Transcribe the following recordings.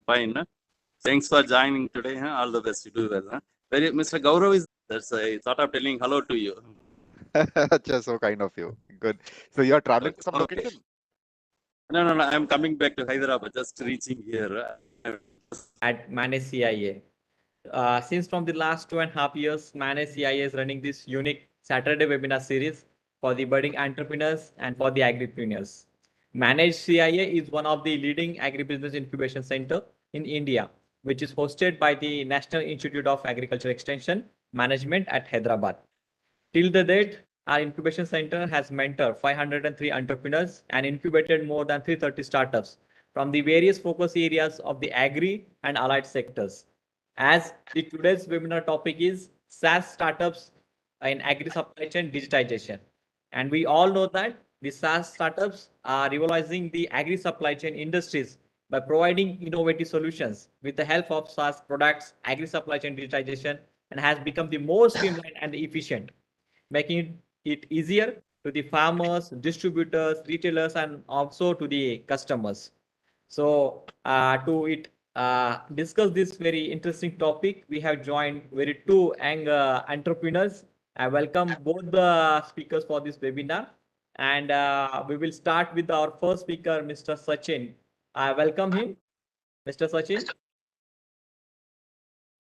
Fine. Huh? Thanks for joining today. Huh? All the best. You do well. Huh? Mr. Gaurav is. That's I thought of telling hello to you. Just so kind of you. Good. So you're traveling to some Okay. location? No. I'm coming back to Hyderabad. Just reaching here. At Manage CIA. Since from the last 2.5 years, Manage CIA is running this unique Saturday webinar series for the budding entrepreneurs and for the agripreneurs. Manage CIA is one of the leading agribusiness incubation center in India, which is hosted by the National Institute of Agriculture Extension Management at Hyderabad. Till the date, our incubation center has mentored 503 entrepreneurs and incubated more than 330 startups from the various focus areas of the agri and allied sectors. As today's webinar topic is SaaS startups in agri supply chain digitization. And we all know that the SaaS startups are revolutionizing the agri supply chain industries by providing innovative solutions with the help of SaaS products, agri supply chain digitization, and has become the most streamlined and efficient, making it easier to the farmers, distributors, retailers, and also to the customers. So to discuss this very interesting topic, we have joined very two young entrepreneurs. I welcome both the speakers for this webinar. And we will start with our first speaker, Mr. Sachin. I welcome him, Mr. Sachin.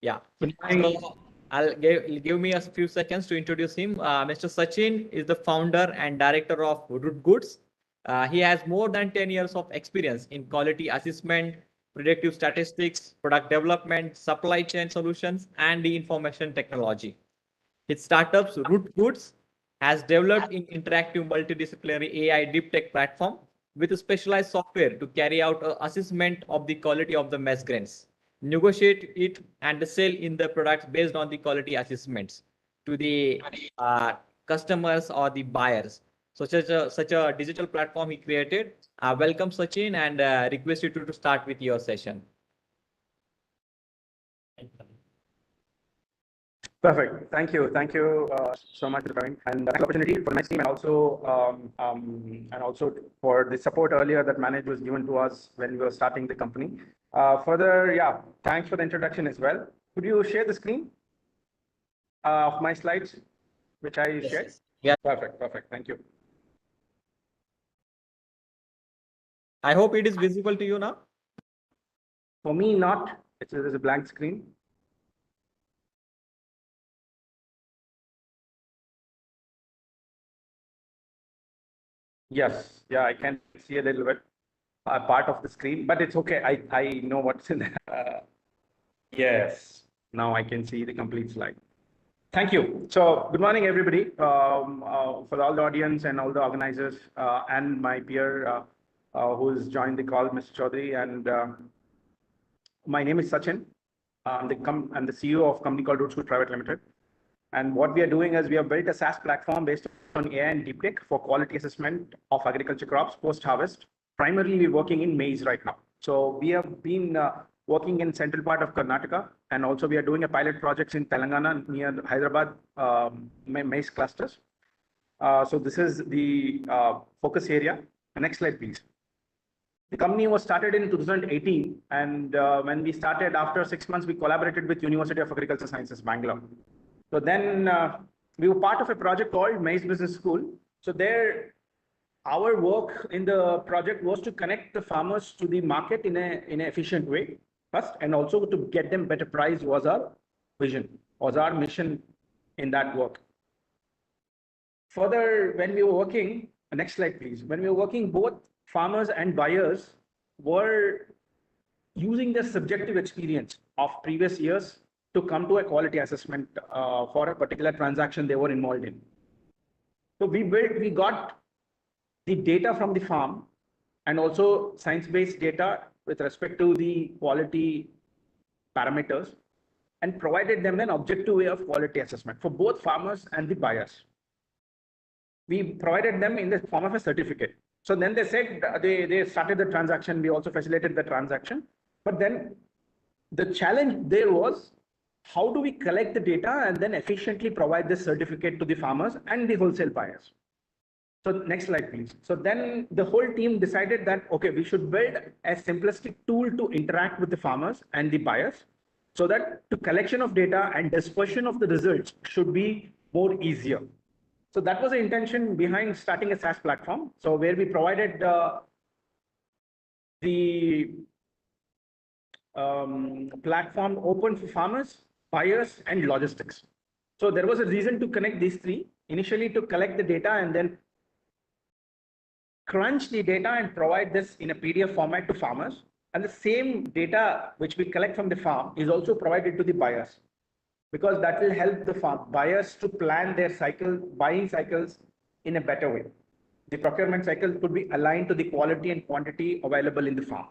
Yeah. So I'll give me a few seconds to introduce him. Mr. Sachin is the founder and director of Root Goods. He has more than 10 years of experience in quality assessment, predictive statistics, product development, supply chain solutions, and the information technology. His startups, Root Goods, has developed an interactive multidisciplinary AI deep tech platform with specialized software to carry out an assessment of the quality of the maize grains, negotiate it, and sell in the products based on the quality assessments to the customers or the buyers. So such a digital platform he created. Welcome, Sachin, and request you to start with your session. Perfect. Thank you. Thank you so much for coming, and thanks for the opportunity for the nice team, and also for the support earlier that Manage was given to us when we were starting the company. Further, yeah, thanks for the introduction as well. Could you share the screen of my slides, which I shared? Yeah. Perfect. Perfect. Thank you. I hope it is visible to you now. For me, not. There's a blank screen. Yes, yeah, I can see a little bit part of the screen, but it's okay. I know what's in there. Yes, now I can see the complete slide. Thank you. So good morning, everybody. For all the audience and all the organizers and my peer who has joined the call, Mr. Chaudhary. And my name is Sachin. I'm the CEO of a company called Root Goods Private Limited. And what we are doing is we have built a SaaS platform based on AI and deep tech for quality assessment of agriculture crops post-harvest. Primarily, we're working in maize right now. So we have been working in central part of Karnataka, and also we are doing a pilot projects in Telangana near Hyderabad maize clusters. So this is the focus area. Next slide, please. The company was started in 2018, and when we started, after 6 months, we collaborated with University of Agricultural Sciences, Bangalore. So then we were part of a project called Maize Business School. So there, our work in the project was to connect the farmers to the market in an efficient way first, and also to get them better price was our vision, was our mission in that work. Further, when we were working, next slide, please. When we were working, both farmers and buyers were using their subjective experience of previous years to come to a quality assessment for a particular transaction they were involved in. So we got the data from the farm and also science-based data with respect to the quality parameters and provided them an objective way of quality assessment for both farmers and the buyers. We provided them in the form of a certificate. So then they said they started the transaction. We also facilitated the transaction. But then the challenge there was, how do we collect the data and then efficiently provide this certificate to the farmers and the wholesale buyers? So next slide, please. So then the whole team decided that, okay, we should build a simplistic tool to interact with the farmers and the buyers so that the collection of data and dispersion of the results should be more easier. So that was the intention behind starting a SaaS platform. So where we provided the platform open for farmers, buyers, and logistics. So there was a reason to connect these three, initially to collect the data and then crunch the data and provide this in a PDF format to farmers. And the same data which we collect from the farm is also provided to the buyers, because that will help the buyers to plan their buying cycles in a better way. The procurement cycle could be aligned to the quality and quantity available in the farm.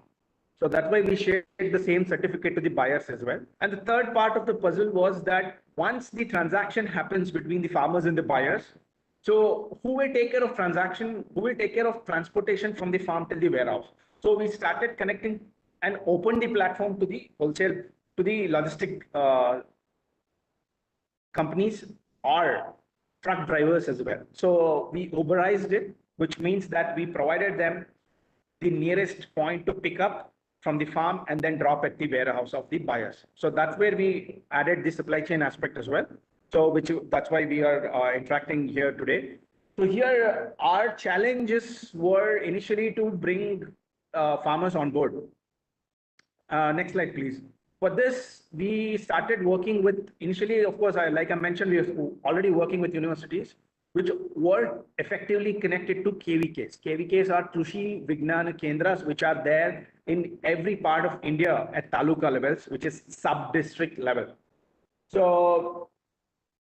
So that's why we shared the same certificate to the buyers as well. And the third part of the puzzle was that once the transaction happens between the farmers and the buyers, so who will take care of transaction? Who will take care of transportation from the farm till the warehouse? So we started connecting and opened the platform to the wholesale, to the logistic companies or truck drivers as well. So we Uberized it, which means that we provided them the nearest point to pick up from the farm and then drop at the warehouse of the buyers. So that's where we added the supply chain aspect as well. So that's why we are interacting here today. So here our challenges were initially to bring farmers on board. Next slide, please. For this, we started working with, initially, of course, like I mentioned, we were already working with universities, which were effectively connected to KVKs. KVKs are Krishi Vignan Kendras, which are there in every part of India at taluka levels, which is sub-district level. So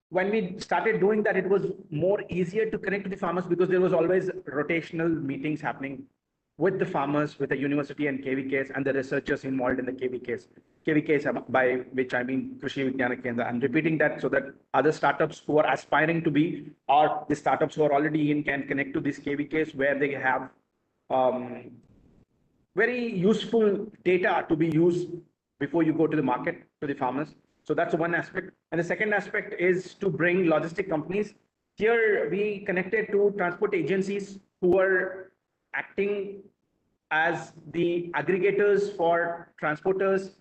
when we started doing that, it was more easier to connect to the farmers because there was always rotational meetings happening with the farmers, with the university and KVKs and the researchers involved in the KVKs. KVKs, by which I mean Krishi Vignan Kendra. I'm repeating that so that other startups who are aspiring to be, or the startups who are already in, can connect to these KVKs where they have very useful data to be used before you go to the market, to the farmers. So that's one aspect. And the second aspect is to bring logistic companies. Here we connected to transport agencies who are acting as the aggregators for transporters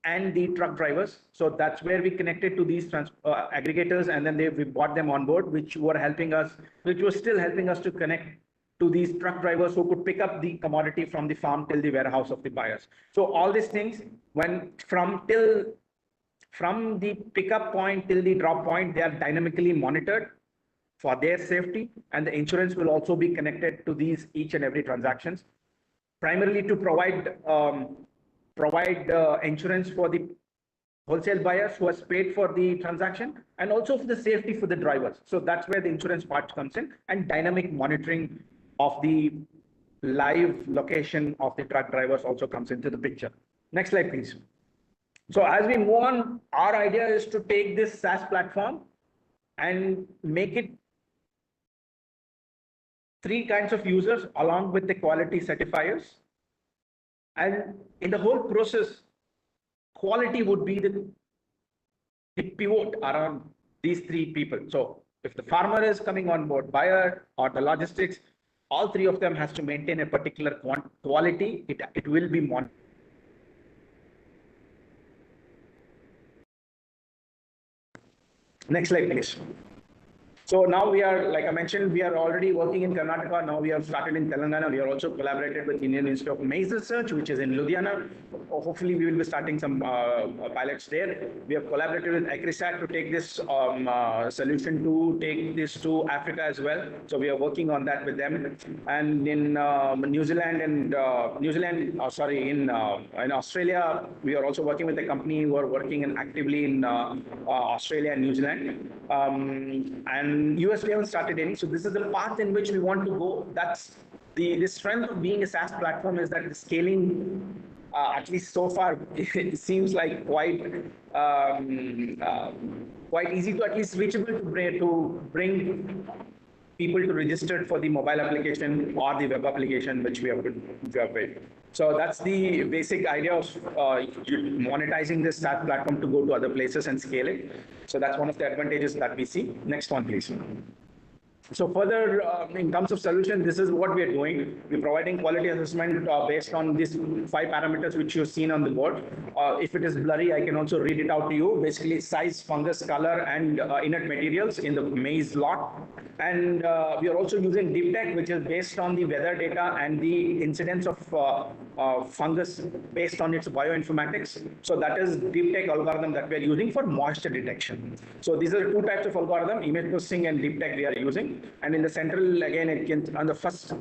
and the truck drivers. So that's where we connected to these aggregators, and then we brought them on board, which were still helping us to connect to these truck drivers who could pick up the commodity from the farm till the warehouse of the buyers. So all these things, from the pickup point till the drop point, they are dynamically monitored for their safety, and the insurance will also be connected to these each and every transactions, primarily to provide insurance for the wholesale buyers who has paid for the transaction, and also for the safety for the drivers. So that's where the insurance part comes in, and dynamic monitoring of the live location of the truck drivers also comes into the picture. Next slide, please. So as we move on, our idea is to take this SaaS platform and make it three kinds of users along with the quality certifiers. And in the whole process, quality would be the pivot around these three people. So if the farmer is coming on board, buyer or the logistics, all three of them has to maintain a particular quality. It will be monitored. Next slide, please. So now we are, like I mentioned, we are already working in Karnataka. Now we have started in Telangana. We are also collaborated with Indian Institute of Maize Research, which is in Ludhiana. Hopefully, we will be starting some pilots there. We have collaborated with AgriSat to take this solution to take this to Africa as well. So we are working on that with them. And in New Zealand and in Australia, we are also working with a company who are working actively in Australia and New Zealand. And US we haven't started any. So this is the path in which we want to go. That's the strength of being a SaaS platform, is that the scaling, at least so far, it seems like quite easy to at least reachable to bring people to register for the mobile application or the web application which we have built. So that's the basic idea of monetizing this SaaS platform to go to other places and scale it. So that's one of the advantages that we see. Next one, please. So further, in terms of solution, this is what we are doing. We're providing quality assessment based on these 5 parameters which you've seen on the board. If it is blurry, I can also read it out to you. Basically, size, fungus, color, and inert materials in the maize lot. And we are also using deep tech, which is based on the weather data and the incidence of fungus based on its bioinformatics. So that is deep tech algorithm that we are using for moisture detection. So these are 2 types of algorithm, image processing and deep tech we are using. And in the central, again, it can, on the first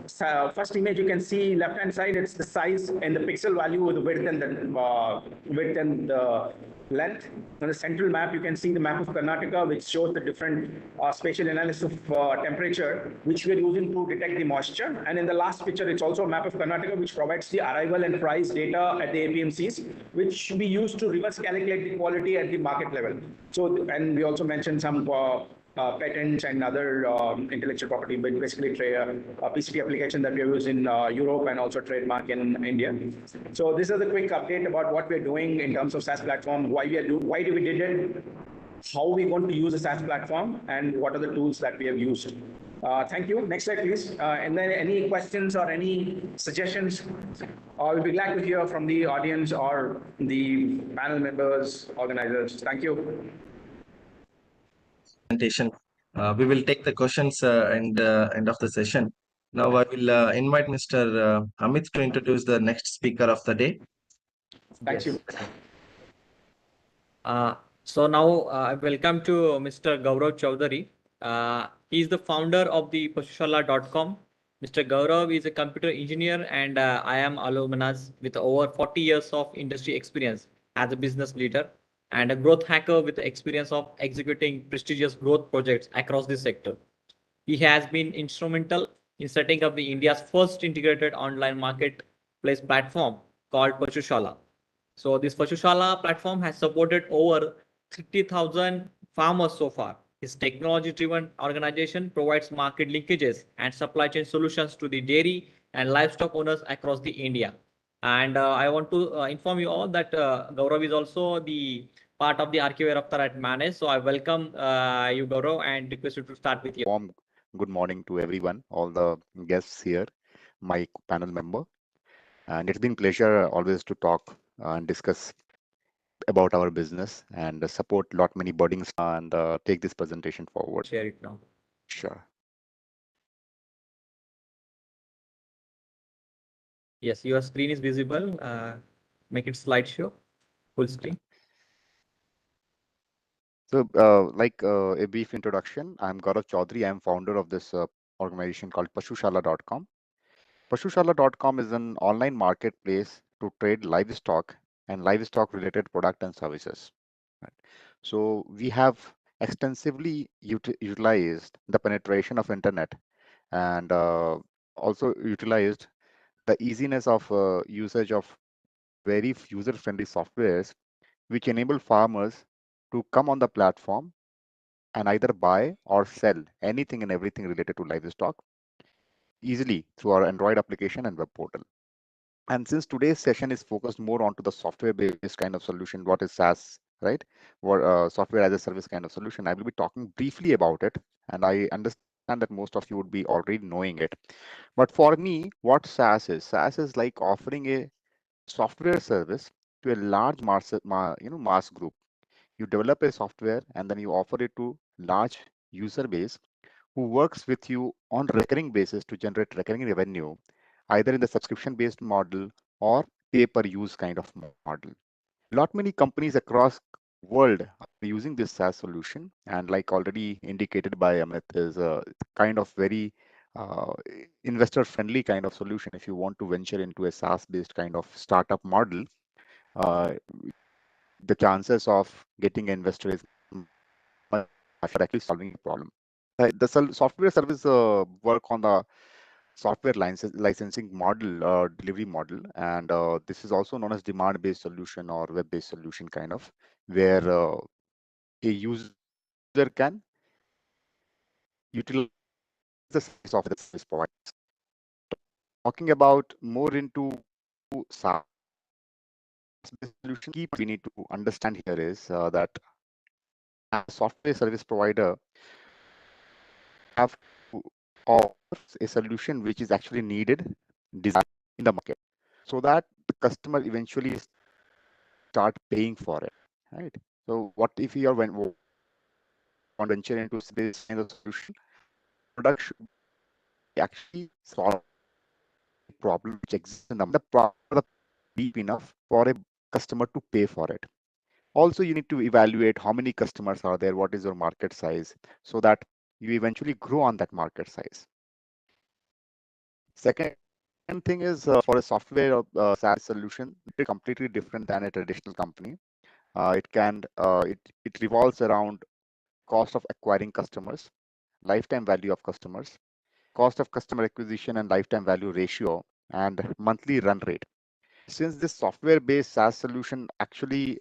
image, you can see left-hand side, it's the size and the pixel value with the width and the length. On the central map, you can see the map of Karnataka, which shows the different spatial analysis of temperature, which we are using to detect the moisture. And in the last picture, it's also a map of Karnataka, which provides the arrival and price data at the APMCs, which we use to reverse calculate the quality at the market level. So, and we also mentioned some patents and other intellectual property, but basically PCT application that we use in Europe and also trademark in India. So this is a quick update about what we're doing in terms of SaaS platform, why do we did it, how we want to use a SaaS platform, and what are the tools that we have used. Thank you. Next slide, please. And then any questions or any suggestions, we'll be glad to hear from the audience or the panel members, organizers. Thank you. Presentation. We will take the questions and end of the session. Now I will invite Mr. Amit to introduce the next speaker of the day. Thank you. So now I welcome to Mr. Gaurav Chaudhary. He is the founder of the Pashushala.com. Mr. Gaurav is a computer engineer and I am alumnus with over 40 years of industry experience as a business leader and a growth hacker with the experience of executing prestigious growth projects across the sector. He has been instrumental in setting up the India's first integrated online marketplace platform called Pashushala. So this Pashushala platform has supported over 30,000 farmers so far. His technology-driven organization provides market linkages and supply chain solutions to the dairy and livestock owners across the India. And I want to inform you all that Gaurav is also the part of the RKVY-RAFTAAR at Manage. So I welcome you, Gaurav, and request you to start with your. Good morning to everyone, all the guests here, my panel member. And it's been pleasure always to talk and discuss about our business and support lot many budding and take this presentation forward. Share it now. Sure. Yes, your screen is visible. Make it slideshow, full screen. So a brief introduction, I'm Gaurav Chaudhary. I'm founder of this organization called Pashushala.com. Pashushala.com is an online marketplace to trade livestock and livestock related product and services. Right. So we have extensively utilized the penetration of internet and also utilized the easiness of usage of very user-friendly softwares which enable farmers to come on the platform and either buy or sell anything and everything related to livestock easily through our Android application and web portal. And since today's session is focused more onto the software-based kind of solution, what is SaaS, right? What software as a service kind of solution, I will be talking briefly about it. And I understand that most of you would be already knowing it. But for me, what SaaS is like offering a software service to a large mass group. You develop a software and then you offer it to large user base who works with you on recurring basis to generate recurring revenue, either in the subscription based model or pay per use kind of model. Lot many companies across world are using this SaaS solution, and like already indicated by Amit, is a kind of very investor friendly kind of solution. If you want to venture into a SaaS based kind of startup model, the chances of getting an investor is much for actually solving a problem. The software service work on the software licensing model, delivery model, and this is also known as demand-based solution or web-based solution kind of, where a user can utilize the software that service provides. Talking about more into SaaS solution, key we need to understand here is that as a software service provider, have to offers a solution which is actually needed, desired in the market, so that the customer eventually start paying for it, right? So what if you are when want to venture into this kind of solution, product should actually solve a problem which exists in the problem deep enough for a customer to pay for it. Also, you need to evaluate how many customers are there, what is your market size, so that you eventually grow on that market size. Second thing is for a software SaaS solution, it's completely different than a traditional company. It revolves around cost of acquiring customers, lifetime value of customers, cost of customer acquisition and lifetime value ratio, and monthly run rate. Since this software-based SaaS solution actually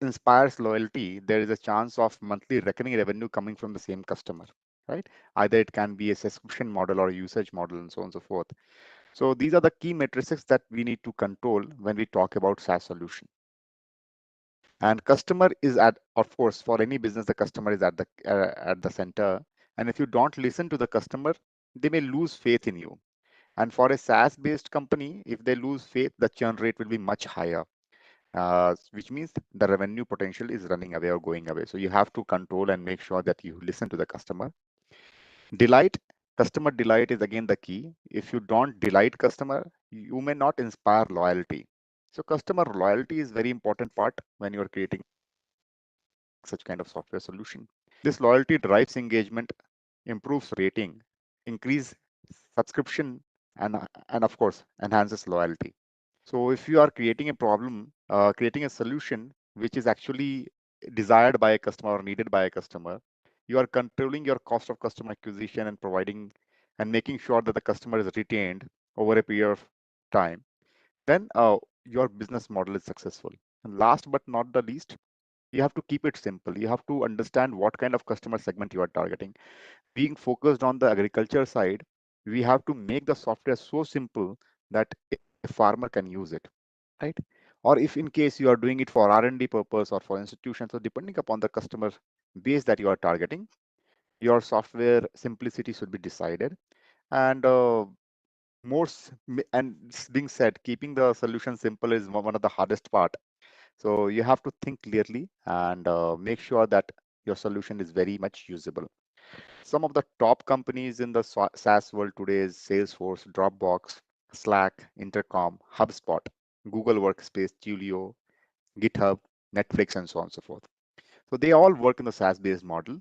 inspires loyalty, there is a chance of monthly recurring revenue coming from the same customer, right? Either it can be a subscription model or a usage model and so on and so forth. So these are the key metrics that we need to control when we talk about SaaS solution. And customer is of course, for any business, the customer is at the center. And if you don't listen to the customer, they may lose faith in you. And for a SaaS-based company, if they lose faith, the churn rate will be much higher, which means the revenue potential is running away or going away. So you have to control and make sure that you listen to the customer. Customer delight is again the key. If you don't delight customer, you may not inspire loyalty. So customer loyalty is very important part when you're creating such kind of software solution. This loyalty drives engagement, improves rating, increase subscription, and of course enhances loyalty. So if you are creating a problem, creating a solution which is actually desired by a customer or needed by a customer, you are controlling your cost of customer acquisition and providing and making sure that the customer is retained over a period of time, then your business model is successful. And last but not the least, you have to keep it simple. You have to understand what kind of customer segment you are targeting. Being focused on the agriculture side, we have to make the software so simple that a farmer can use it, right? Or if in case you are doing it for R&D purpose or for institutions, so depending upon the customer base that you are targeting, your software simplicity should be decided. And being said, keeping the solution simple is one of the hardest part. So you have to think clearly and make sure that your solution is very much usable. Some of the top companies in the SaaS world today is Salesforce, Dropbox, Slack, Intercom, HubSpot, Google Workspace, Tulio, GitHub, Netflix, and so on and so forth. So they all work in the SaaS-based model,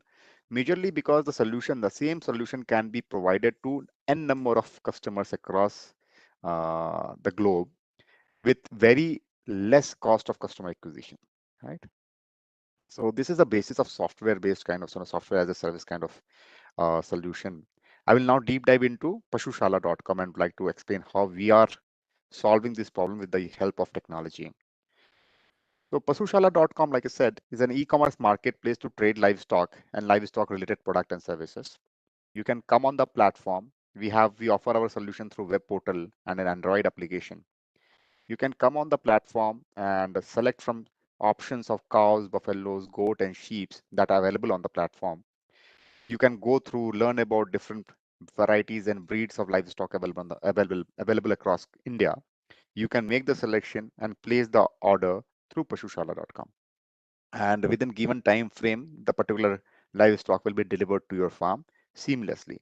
majorly because the same solution can be provided to n number of customers across the globe with very less cost of customer acquisition, right? So this is the basis of software-based kind of software as a service kind of solution. I will now deep dive into Pashushala.com and would like to explain how we are solving this problem with the help of technology. So Pashushala.com, like I said, is an e-commerce marketplace to trade livestock and livestock-related products and services. You can come on the platform. We offer our solution through web portal and an Android application. You can come on the platform and select from options of cows, buffaloes, goat, and sheep that are available on the platform. You can go through, learn about different varieties and breeds of livestock available across India. You can make the selection and place the order through Pashushala.com. And within given time frame, the particular livestock will be delivered to your farm seamlessly.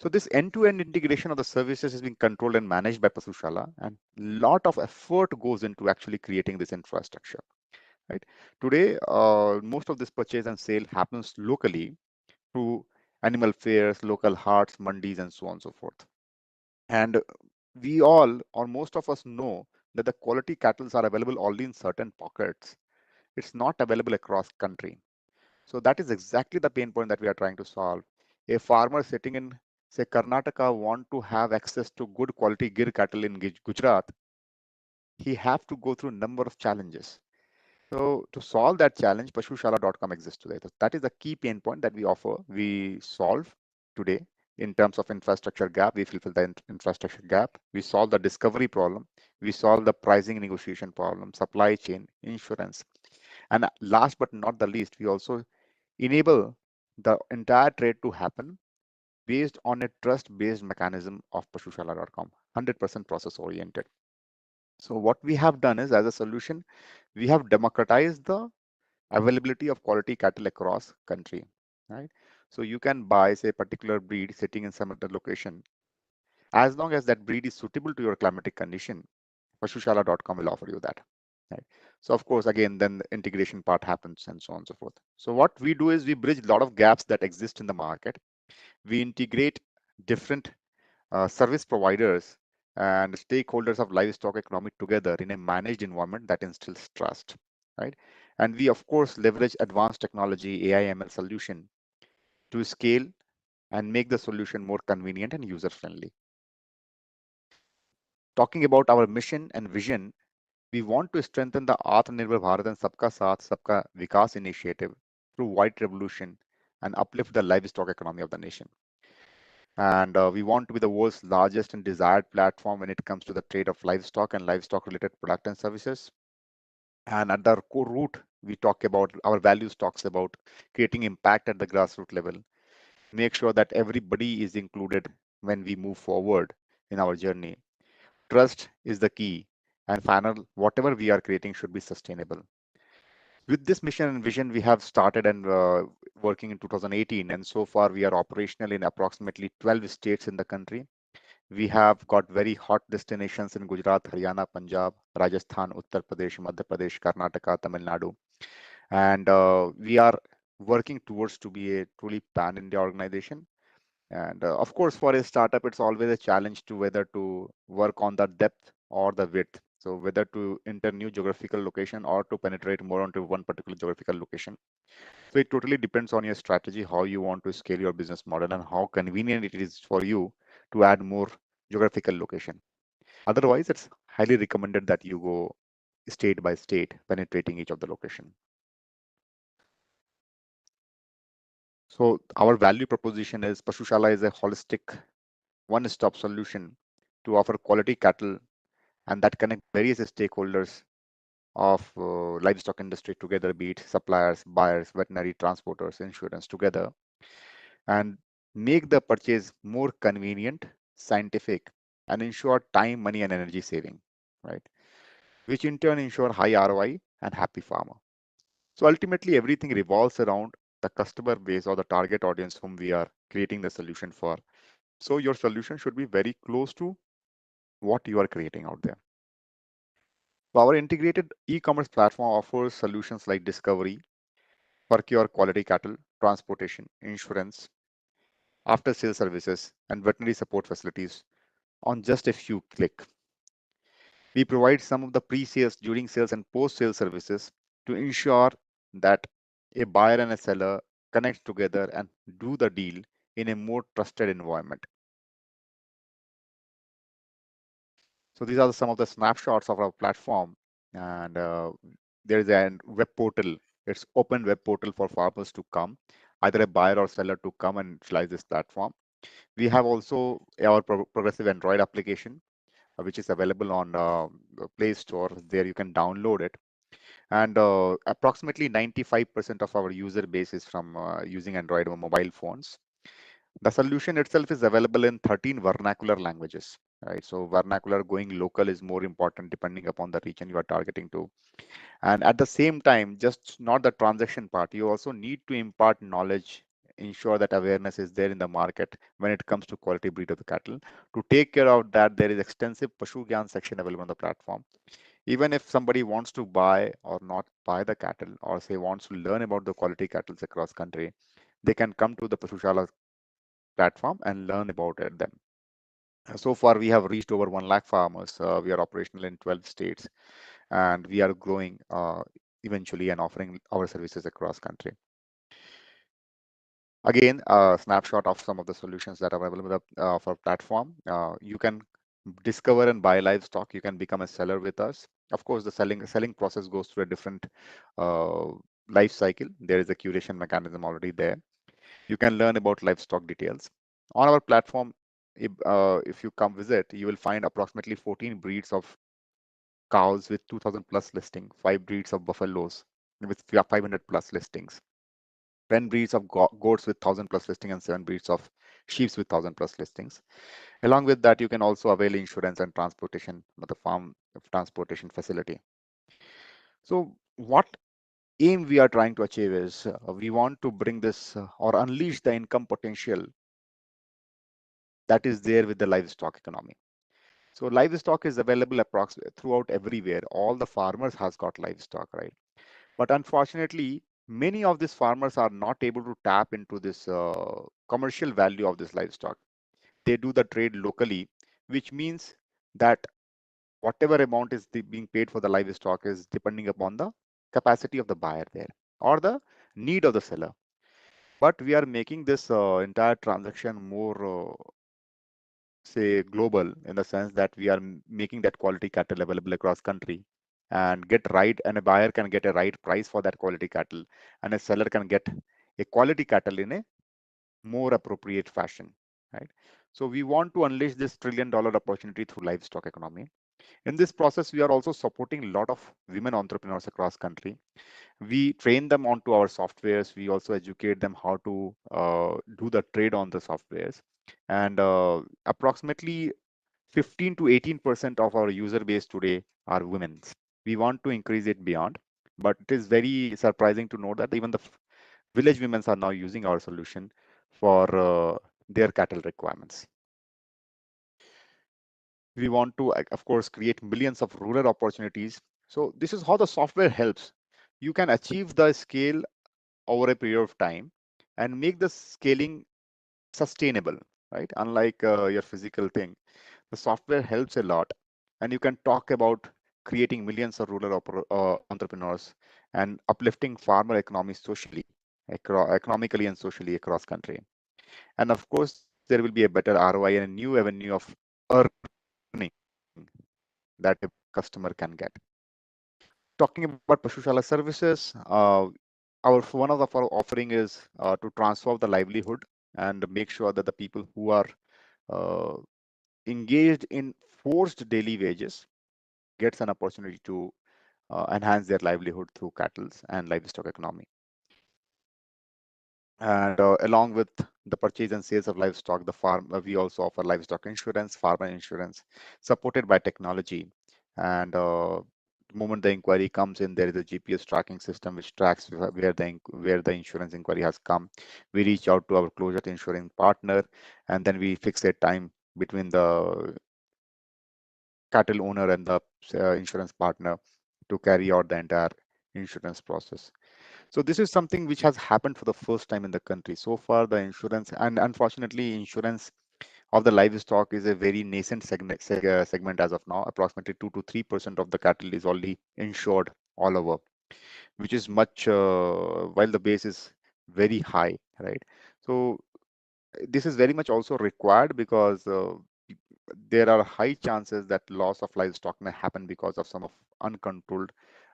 So this end-to-end integration of the services is being controlled and managed by Pashushala, and a lot of effort goes into actually creating this infrastructure. Right? Today, most of this purchase and sale happens locally through animal fairs, local haats, mandis, and so on and so forth. And we all, or most of us, know that the quality cattle are available only in certain pockets. It's not available across country. So that is exactly the pain point that we are trying to solve. A farmer sitting in, say, Karnataka want to have access to good quality Gir cattle in Gujarat, he have to go through a number of challenges. So to solve that challenge, Pashushala.com exists today. That is the key pain point that we solve today in terms of infrastructure gap. We fulfill the infrastructure gap. We solve the discovery problem. We solve the pricing negotiation problem, supply chain, insurance. And last but not the least, we also enable the entire trade to happen based on a trust-based mechanism of Pashushala.com, 100% process-oriented. So what we have done is, as a solution, we have democratized the availability of quality cattle across country, right? So you can buy, say, a particular breed sitting in some other location. As long as that breed is suitable to your climatic condition, Pashushala.com will offer you that. Right. So of course, again, then the integration part happens and so on and so forth. So what we do is we bridge a lot of gaps that exist in the market. We integrate different service providers and stakeholders of livestock economy together in a managed environment that instills trust, right? And we of course leverage advanced technology, AI, ML solution to scale and make the solution more convenient and user friendly. Talking about our mission and vision, we want to strengthen the Atmanirbhar Bharat and Sabka Saath Sabka Vikas initiative through white revolution and uplift the livestock economy of the nation. And we want to be the world's largest and desired platform when it comes to the trade of livestock and livestock related product and services. And at the core root, we talk about our values talks about creating impact at the grassroots level, make sure that everybody is included when we move forward in our journey. Trust is the key, and final, whatever we are creating should be sustainable. With this mission and vision, we have started and working in 2018, and so far we are operational in approximately 12 states in the country. We have got very hot destinations in Gujarat, Haryana, Punjab, Rajasthan, Uttar Pradesh, Madhya Pradesh, Karnataka, Tamil Nadu, and we are working towards to be a truly pan-India organization. And of course, for a startup, it's always a challenge to whether to work on the depth or the width. So whether to enter new geographical location or to penetrate more onto one particular geographical location. So it totally depends on your strategy, how you want to scale your business model and how convenient it is for you to add more geographical location. Otherwise, it's highly recommended that you go state by state, penetrating each of the location. So our value proposition is Pashushala is a holistic one-stop solution to offer quality cattle and that connect various stakeholders of livestock industry together, be it suppliers, buyers, veterinary, transporters, insurance together, and make the purchase more convenient, scientific, and ensure time, money, and energy saving, right? Which in turn ensure high ROI and happy farmer. So ultimately, everything revolves around the customer base or the target audience whom we are creating the solution for. So your solution should be very close to what you are creating out there. So our integrated e-commerce platform offers solutions like discovery, procure quality cattle, transportation, insurance, after-sales services, and veterinary support facilities on just a few clicks. We provide some of the pre-sales, during sales, and post-sales services to ensure that a buyer and a seller connect together and do the deal in a more trusted environment. So these are some of the snapshots of our platform, and there is a web portal. It's open web portal for farmers to come, either a buyer or seller to come and utilize this platform. We have also our progressive Android application, which is available on the Play Store. There you can download it. And approximately 95% of our user base is from using Android or mobile phones. The solution itself is available in 13 vernacular languages, right? So vernacular going local is more important depending upon the region you are targeting to. And at the same time, just not the transaction part, you also need to impart knowledge, ensure that awareness is there in the market when it comes to quality breed of the cattle. To take care of that, there is extensive Pashu Gyan section available on the platform. Even if somebody wants to buy or not buy the cattle, or say wants to learn about the quality cattle across country, they can come to the Pashushala platform and learn about it then. So far, we have reached over 1 lakh farmers. We are operational in 12 states, and we are growing eventually and offering our services across country. Again, a snapshot of some of the solutions that are available for platform. You can discover and buy livestock. You can become a seller with us. Of course, the selling process goes through a different life cycle. There is a curation mechanism already there. You can learn about livestock details. On our platform, if you come visit, you will find approximately 14 breeds of cows with 2000 plus listing, 5 breeds of buffaloes with 500 plus listings, 10 breeds of goats with 1000 plus listing, and 7 breeds of sheep with 1,000+ listings. Along with that, you can also avail insurance and transportation, the farm transportation facility. So what aim we are trying to achieve is we want to bring this or unleash the income potential that is there with the livestock economy. So livestock is available approximately throughout everywhere. All the farmers has got livestock, right? But unfortunately, many of these farmers are not able to tap into this commercial value of this livestock. They do the trade locally, which means that whatever amount is being paid for the livestock is depending upon the capacity of the buyer there or the need of the seller. But we are making this entire transaction more say global, in the sense that we are making that quality cattle available across country and get right, and a buyer can get a right price for that quality cattle, and a seller can get a quality cattle in a more appropriate fashion, right? So we want to unleash this trillion-dollar opportunity through livestock economy. In this process, we are also supporting a lot of women entrepreneurs across country. We train them onto our softwares. We also educate them how to do the trade on the softwares. And approximately 15 to 18% of our user base today are women. We want to increase it beyond, but it is very surprising to know that even the village women are now using our solution for their cattle requirements. We want to, of course, create millions of rural opportunities. So this is how the software helps. You can achieve the scale over a period of time and make the scaling sustainable, right? Unlike your physical thing, the software helps a lot. And you can talk about creating millions of rural entrepreneurs and uplifting farmer economy socially, economically and socially across country. And of course, there will be a better ROI and a new avenue of earning that a customer can get. Talking about Pashushala services, one of our offering is to transform the livelihood and make sure that the people who are engaged in forced daily wages gets an opportunity to enhance their livelihood through cattle and livestock economy. And along with the purchase and sales of livestock, we also offer livestock insurance, farmer insurance, supported by technology. And the moment the inquiry comes in, there is a GPS tracking system which tracks where the insurance inquiry has come. We reach out to our closure insurance partner, and then we fix a time between the cattle owner and the insurance partner to carry out the entire insurance process. So this is something which has happened for the first time in the country. So far, the insurance, and unfortunately, insurance of the livestock is a very nascent segment as of now. Approximately 2 to 3% of the cattle is already insured all over, which is much, while the base is very high, right? So this is very much also required because there are high chances that loss of livestock may happen because of some of uncontrolled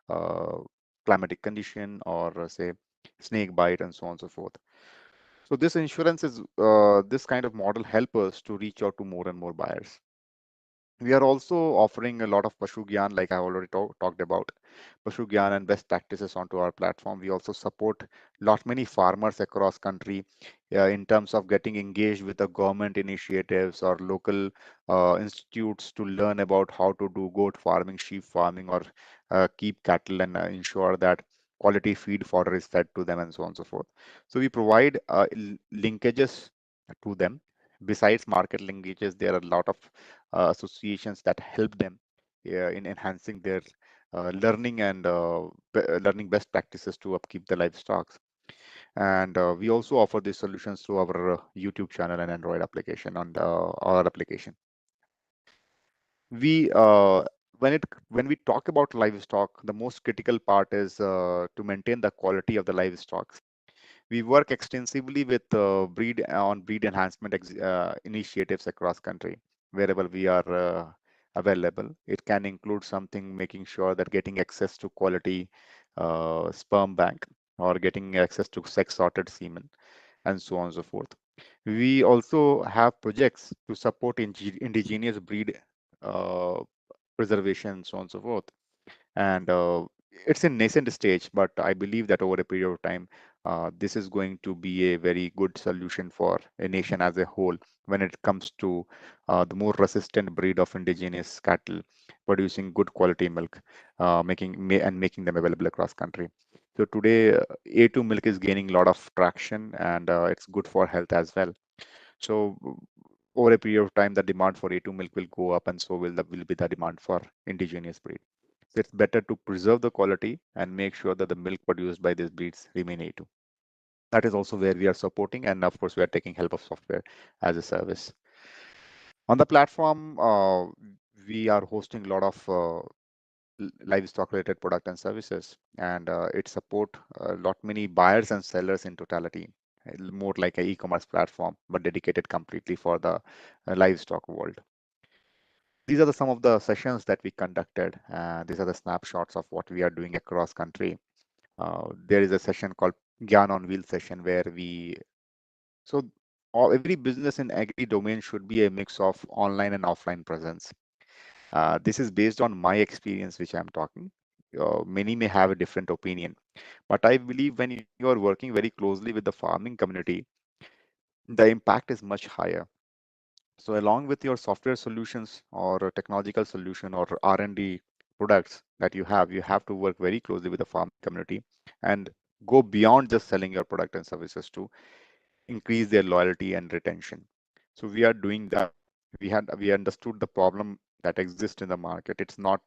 uh, climatic condition or say snake bite and so on and so forth. So this insurance is this kind of model help us to reach out to more and more buyers. We are also offering a lot of Pashu Gyan, like I already talked about, Pashu Gyan and best practices onto our platform. We also support many farmers across country in terms of getting engaged with the government initiatives or local institutes to learn about how to do goat farming, sheep farming, or keep cattle and ensure that quality feed fodder is fed to them and so on and so forth. So we provide linkages to them. Besides market linkages, there are a lot of associations that help them in enhancing their learning and learning best practices to upkeep the livestock. And we also offer these solutions through our YouTube channel and Android application on our application. We when we talk about livestock, the most critical part is to maintain the quality of the livestock. We work extensively with breed enhancement initiatives across country wherever we are available. It can include something making sure that getting access to quality sperm bank or getting access to sex sorted semen and so on and so forth. We also have projects to support indigenous breed uh, preservation and so on and so forth. And it's in nascent stage, but I believe that over a period of time, this is going to be a very good solution for a nation as a whole when it comes to the more resistant breed of indigenous cattle producing good quality milk, making them available across country. So today, A2 milk is gaining a lot of traction, and it's good for health as well. So over a period of time, the demand for A2 milk will go up, and so will be the demand for indigenous breed. So it's better to preserve the quality and make sure that the milk produced by these breeds remain A2. That is also where we are supporting, and of course, we are taking help of software as a service. On the platform, we are hosting a lot of livestock related product and services, and it support a lot many buyers and sellers in totality. More like an e-commerce platform, but dedicated completely for the livestock world. These are some of the sessions that we conducted. These are the snapshots of what we are doing across country. There is a session called Gyan on Wheel session where every business in agri domain should be a mix of online and offline presence. This is based on my experience, which I'm talking. Many may have a different opinion, but I believe when you are working very closely with the farming community, the impact is much higher. So along with your software solutions or a technological solution or R&D products that you have to work very closely with the farming community and go beyond just selling your product and services to increase their loyalty and retention. So we are doing that. We understood the problem that exists in the market. It's not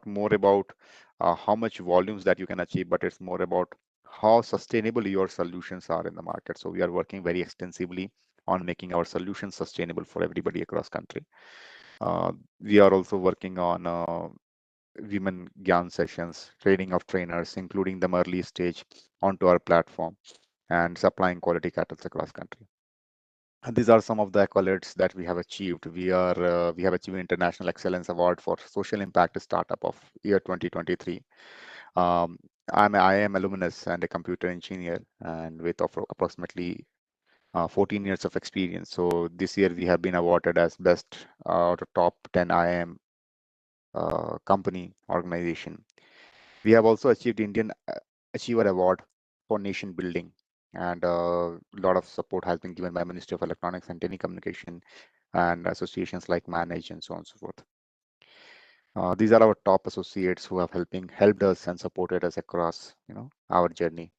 more about how much volumes that you can achieve, but it's more about how sustainable your solutions are in the market. So we are working very extensively on making our solutions sustainable for everybody across country. We are also working on women Gyan sessions, training of trainers, including them early stage onto our platform, and supplying quality cattle across country. And these are some of the accolades that we have achieved. We have achieved International Excellence Award for Social Impact Startup of year 2023. I'm an IIM alumnus and a computer engineer, and with approximately 14 years of experience. So this year we have been awarded as best out of top 10 IIM company organization. We have also achieved Indian Achiever Award for nation building, and a lot of support has been given by Ministry of Electronics and Telecommunication and associations like Manage and so on and so forth. These are our top associates who have helped us and supported us across our journey.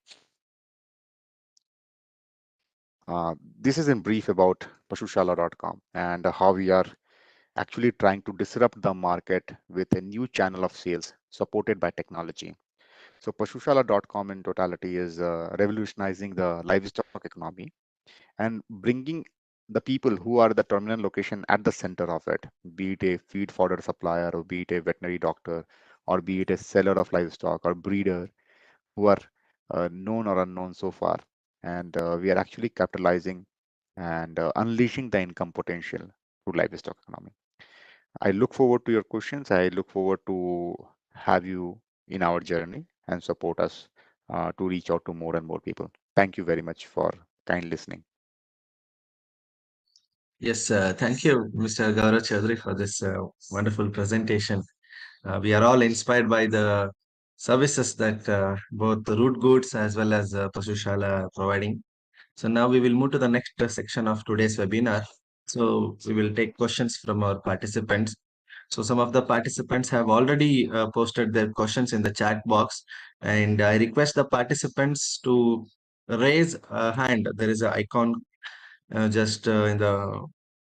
This is in brief about Pashushala.com and how we are actually trying to disrupt the market with a new channel of sales supported by technology. So Pashushala.com in totality is revolutionizing the livestock economy and bringing the people who are the terminal location at the center of it, be it a feed fodder supplier or be it a veterinary doctor or be it a seller of livestock or breeder who are known or unknown so far. And we are actually capitalizing and unleashing the income potential to livestock economy. I look forward to your questions. I look forward to have you in our journey and support us to reach out to more and more people. Thank you very much for kind listening. Yes, thank you, Mr. Gaurav Chaudhary, for this wonderful presentation. We are all inspired by the services that both the root goods as well as Pashushala are providing. So now we will move to the next section of today's webinar. So we will take questions from our participants. So some of the participants have already posted their questions in the chat box, and I request the participants to raise a hand. There is an icon just in the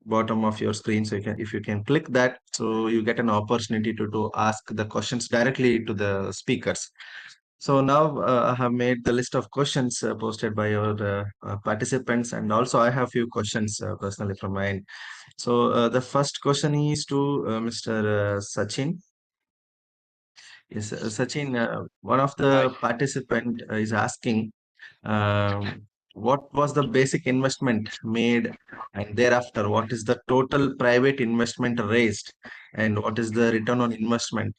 bottom of your screen. So if you can click that, so you get an opportunity to ask the questions directly to the speakers. So now I have made the list of questions posted by our participants, and also I have few questions personally from my end. So the first question is to Mr. Sachin. Yes, Sachin, one of the participant is asking, what was the basic investment made, and thereafter, what is the total private investment raised, and what is the return on investment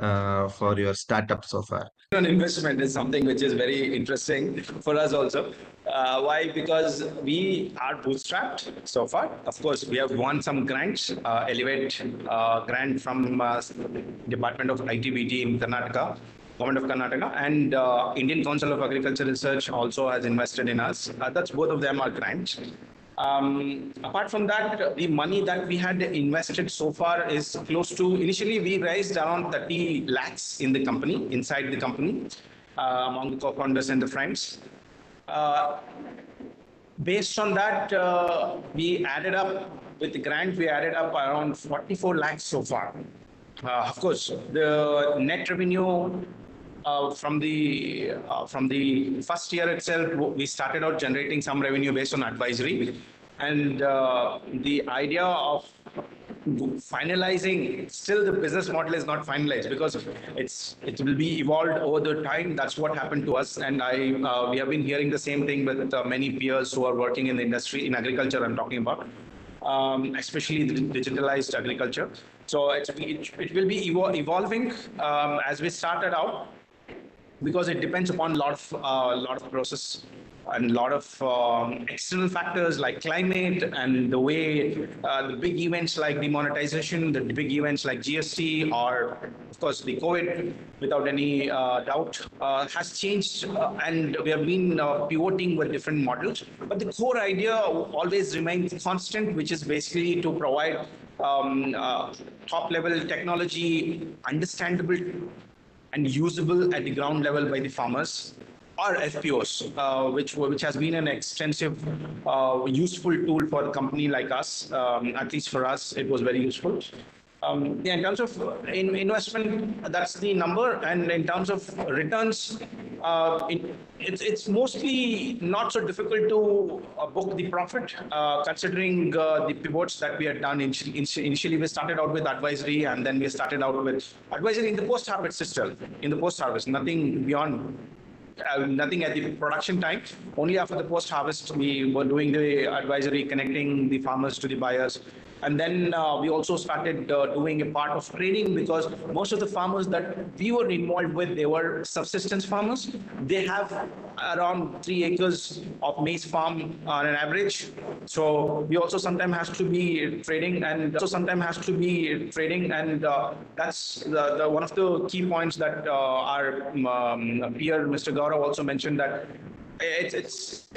for your startup so far? On investment is something which is very interesting for us also. Why? Because we are bootstrapped so far. Of course, we have won some grants, Elevate grant from Department of ITBT in Karnataka, Government of Karnataka, and Indian Council of Agriculture Research also has invested in us. That's both of them are grants. Apart from that, the money that we had invested so far is close to, initially we raised around 30 lakhs in the company, inside the company, among the co-founders and the friends. Based on that, we added up with the grant, we added up around 44 lakhs so far. Of course, the net revenue from the first year itself, we started out generating some revenue based on advisory, and the idea of finalizing, still the business model is not finalized because it will be evolved over the time. That's what happened to us, and we have been hearing the same thing with many peers who are working in the industry, in agriculture I'm talking about. Especially the digitalized agriculture. So it will be evolving as we started out, because it depends upon a lot of process and a lot of external factors like climate and the way the big events like demonetization, the big events like GST, or of course the COVID, without any doubt, has changed, and we have been pivoting with different models. But the core idea always remains constant, which is basically to provide top-level technology, understandable and usable at the ground level by the farmers, or FPOs, which has been an extensive, useful tool for a company like us. At least for us, it was very useful. Yeah, in terms of investment, that's the number. And in terms of returns, it's mostly not so difficult to book the profit, considering the pivots that we had done. Initially, we started out with advisory, and then we started out with advisory in the post-harvest system, in the post-harvest, nothing beyond. Nothing at the production time. Only after the post-harvest, we were doing the advisory, connecting the farmers to the buyers. And then we also started doing a part of trading, because most of the farmers that we were involved with, they were subsistence farmers. They have around 3 acres of maize farm on an average. So we also sometimes has to be trading, and that's the one of the key points that our peer, Mr. Gaurav, also mentioned, that it takes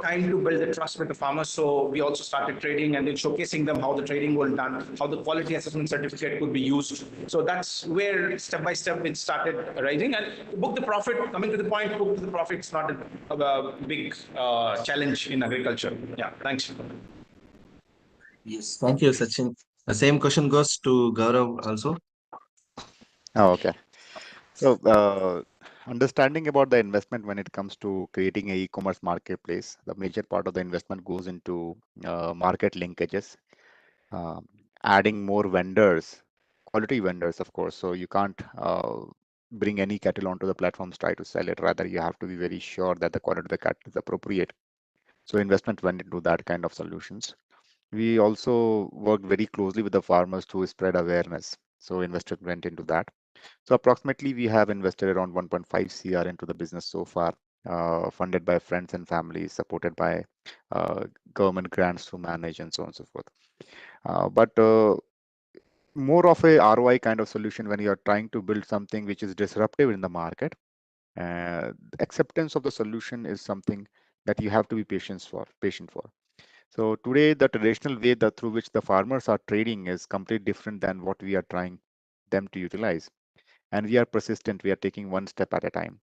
time to build the trust with the farmers. So we also started trading and then showcasing them how the trading was done, how the quality assessment certificate could be used. So that's where step by step it started rising. And book the profit, coming to the point, book the profit is not a big challenge in agriculture. Yeah, thanks. Yes, thank you, Sachin. The same question goes to Gaurav also. Oh, okay. So, understanding about the investment when it comes to creating a e-commerce marketplace, the major part of the investment goes into market linkages, adding more vendors, quality vendors, of course. So you can't bring any cattle onto the platforms, try to sell it. Rather, you have to be very sure that the quality of the cattle is appropriate. So investment went into that kind of solutions. We also worked very closely with the farmers to spread awareness. So investment went into that. So approximately we have invested around 1.5 CR into the business so far, funded by friends and families, supported by government grants to manage, and so on and so forth. But more of a ROI kind of solution when you are trying to build something which is disruptive in the market. Acceptance of the solution is something that you have to be patient for. So today, the traditional way that through which the farmers are trading is completely different than what we are trying them to utilize. And we are persistent. We are taking one step at a time.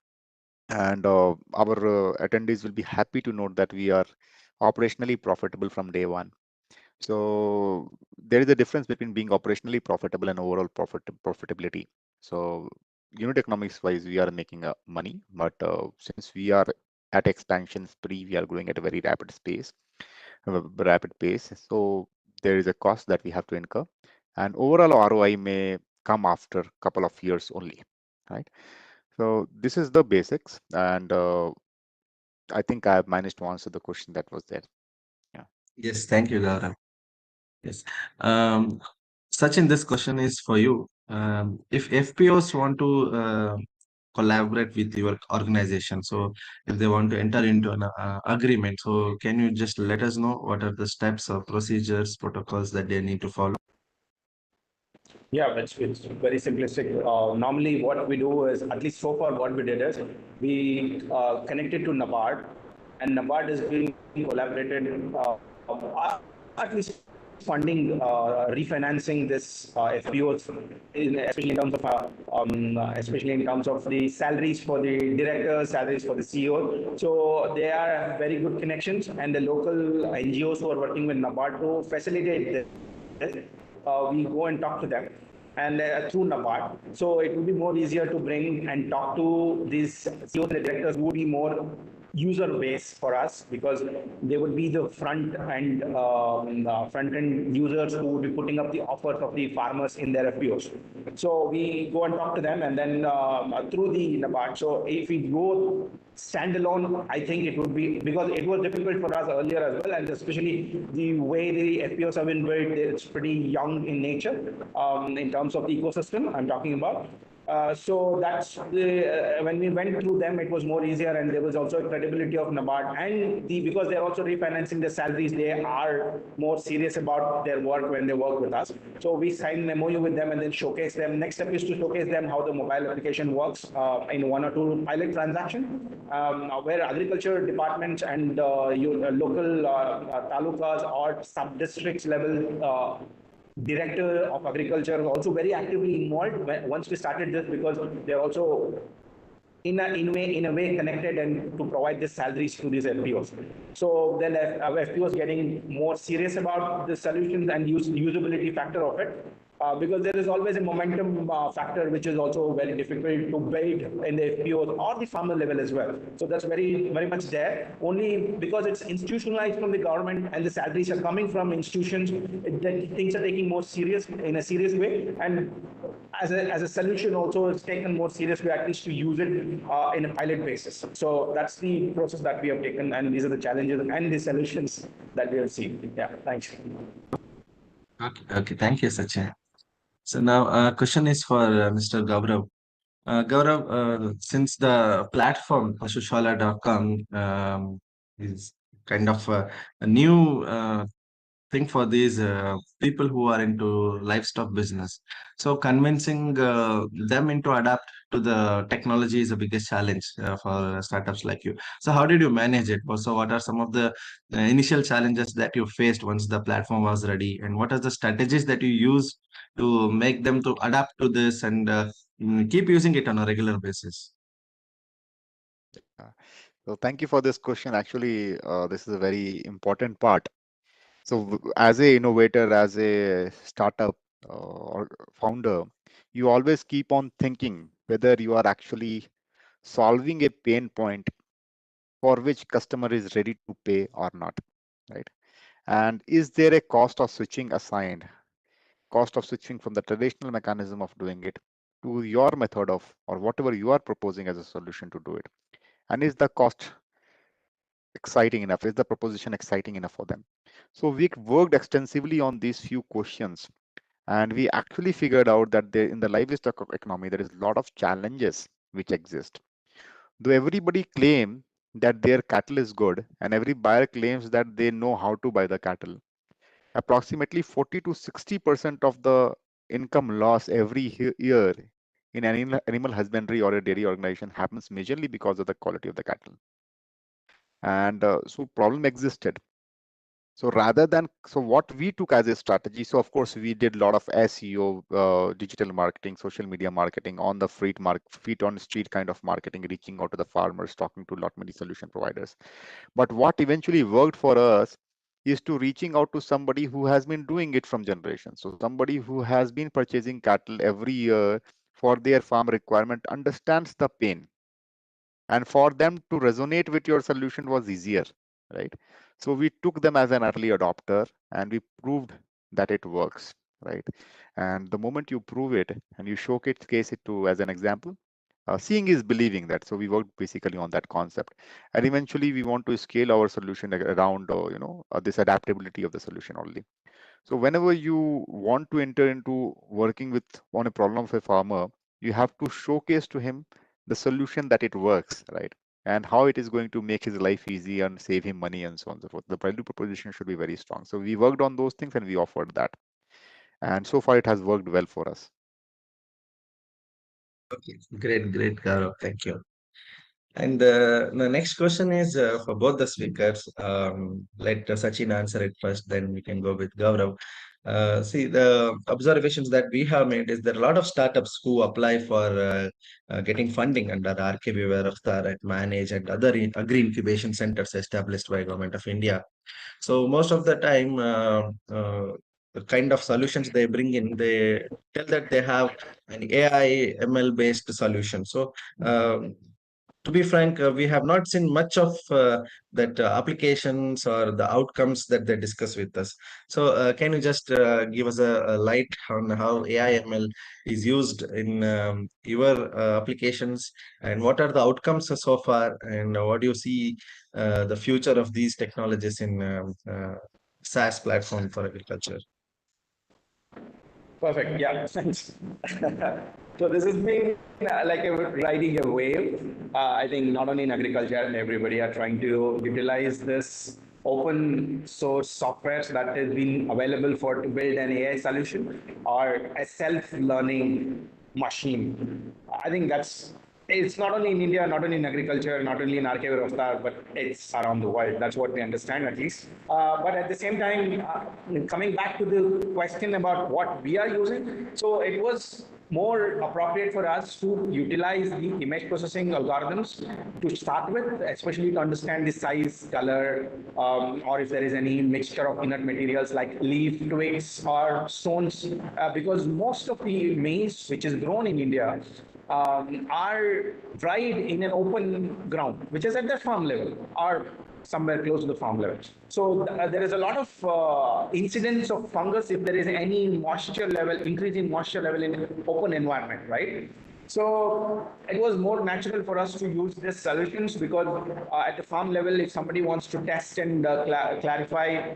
And our attendees will be happy to note that we are operationally profitable from day one. So there is a difference between being operationally profitable and overall profitability. So unit economics wise, we are making money, but since we are at expansion spree, we are growing at a very rapid pace. So there is a cost that we have to incur, and overall ROI may come after a couple of years only, right? So this is the basics, and I think I have managed to answer the question that was there. Yeah. Yes, thank you, Gaurav. Yes. Sachin, this question is for you. if FPOs want to collaborate with your organization, so if they want to enter into an agreement, so can you just let us know what are the steps or procedures, protocols that they need to follow? Yeah, it's very simplistic. Normally, what we do is, at least so far, what we did is we connected to NABARD, and NABARD is being collaborated, at least funding, refinancing this FPOs, especially in terms of the salaries for the directors, salaries for the CEO. So they are very good connections, and the local NGOs who are working with NABARD to facilitate this, we go and talk to them and through NABARD. So it will be more easier to bring and talk to these CEOs and directors who would be more user base for us, because they would be the front end users who would be putting up the offers of the farmers in their FPOs. So we go and talk to them, and then through the NABARD. So if we go standalone, I think it would be, because it was difficult for us earlier as well, and especially the way the FPOs have been built, it's pretty young in nature in terms of the ecosystem I'm talking about. So that's when we went through them, it was more easier, and there was also a credibility of NABARD, and because they're also refinancing the salaries, they are more serious about their work when they work with us. So we signed an MoU with them and then showcase them. Next step is to showcase them how the mobile application works in 1 or 2 pilot transactions, where agriculture departments and local talukas or sub-districts level director of agriculture is also very actively involved once we started this, because they're also in a way connected and to provide the salaries to these FPOs. So then FPOs getting more serious about the solutions and usability factor of it. Because there is always a momentum factor, which is also very difficult to build in the FPOs or the farmer level as well. So that's very much there. Only because it's institutionalized from the government and the salaries are coming from institutions, things are taking more serious in a serious way. And as a solution also, it's taken more serious way, at least to use it in a pilot basis. So that's the process that we have taken, and these are the challenges and the solutions that we have seen. Yeah, thanks. Okay, thank you, Sachin. So now, question is for Mr. Gaurav. Gaurav, since the platform Pashushala.com is kind of a new thing for these people who are into livestock business, so convincing them into adapt to the technology is the biggest challenge for startups like you. So how did you manage it? So what are some of the initial challenges that you faced once the platform was ready, and what are the strategies that you used to make them to adapt to this and keep using it on a regular basis? So thank you for this question. Actually, this is a very important part. So as a innovator, as a startup or founder, you always keep on thinking whether you are actually solving a pain point for which customer is ready to pay or not, right? And is there a cost of switching assigned, cost of switching from the traditional mechanism of doing it to your method of, or whatever you are proposing as a solution to do it? And is the cost exciting enough? Is the proposition exciting enough for them? So we worked extensively on these few questions, and we actually figured out that there, in the livestock economy, there is a lot of challenges which exist. Though everybody claim that their cattle is good, and every buyer claims that they know how to buy the cattle, approximately 40 to 60% of the income loss every year in animal husbandry or a dairy organization happens majorly because of the quality of the cattle. And so problem existed. So rather than, so what we took as a strategy, so of course we did a lot of SEO, digital marketing, social media marketing, on the feet on the street kind of marketing, reaching out to the farmers, talking to a lot many solution providers. But what eventually worked for us is to reaching out to somebody who has been doing it from generations. So somebody who has been purchasing cattle every year for their farm requirement, understands the pain, and for them to resonate with your solution was easier, right? So we took them as an early adopter, and we proved that it works, right? And the moment you prove it and you showcase it to as an example, seeing is believing. That, so we worked basically on that concept, and eventually we want to scale our solution around this adaptability of the solution only. So whenever you want to enter into working with on a problem of a farmer, you have to showcase to him the solution that it works, right? And how it is going to make his life easy and save him money and so on and so forth. The value proposition should be very strong. So we worked on those things and we offered that. And so far it has worked well for us. Okay, great, Gaurav. Thank you. And the next question is for both the speakers. Let Sachin answer it first, then we can go with Gaurav. See, the observations that we have made is there are a lot of startups who apply for getting funding under RKVY-RAFTAAR at Manage and other agri incubation centers established by Government of India. So most of the time, the kind of solutions they bring in, they tell that they have an AI ML based solution. So to be frank, we have not seen much of that applications or the outcomes that they discuss with us. So can you just give us a light on how AI ML is used in your applications, and what are the outcomes so far, and what do you see the future of these technologies in SaaS platform for agriculture? Perfect. Yeah, thanks. So this has been like riding a wave. I think not only in agriculture, and everybody are trying to utilize this open source software that has been available for to build an AI solution or a self-learning machine. I think it's not only in India, not only in agriculture, not only in RKVY-RAFTAAR, but it's around the world. That's what we understand, at least. But at the same time, coming back to the question about what we are using, so it was more appropriate for us to utilize the image processing algorithms to start with, especially to understand the size, color, or if there is any mixture of inert materials like leaf, twigs, or stones, because most of the maize which is grown in India are dried in an open ground, which is at the farm level or somewhere close to the farm level. So there is a lot of incidence of fungus if there is any moisture level, increase in moisture level in open environment, right? So it was more natural for us to use these solutions because at the farm level, if somebody wants to test and clarify,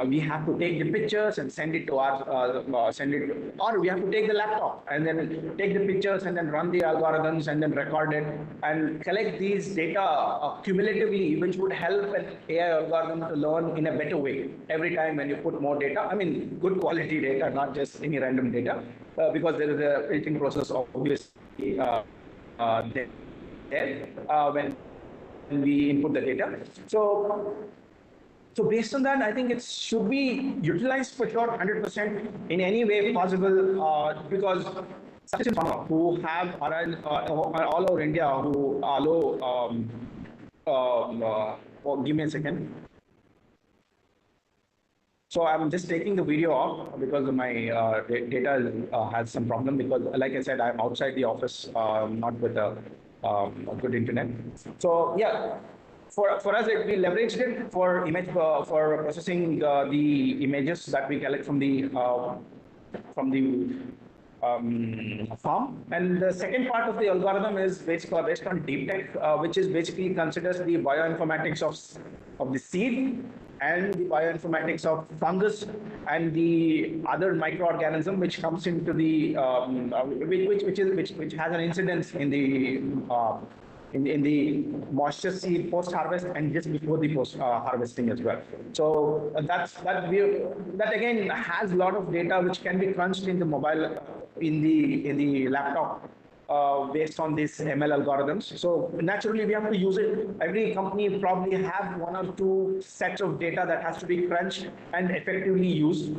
we have to take the pictures and send it to or we have to take the laptop and then take the pictures and then run the algorithms and then record it and collect these data cumulatively, which would help an AI algorithm to learn in a better way every time when you put more data. I mean, good quality data, not just any random data. Because there is a filtering process obviously there when we input the data. So based on that, I think it should be utilized for sure 100% in any way possible because such farmers who have all over India who allow give me a second. So I'm just taking the video off because my data has some problem because, like I said, I'm outside the office, not with a good internet. So yeah, for us, we leveraged it for image for processing the images that we collect from the farm. And the second part of the algorithm is based on deep tech, which is basically considers the bioinformatics of the seed and the bioinformatics of fungus and the other microorganism which comes into the which has an incidence in the in the moisture seed post harvest and just before the post harvesting as well. So that again has a lot of data which can be crunched in the mobile in the laptop. Based on these ML algorithms. So naturally, we have to use it. Every company probably have one or two sets of data that has to be crunched and effectively used.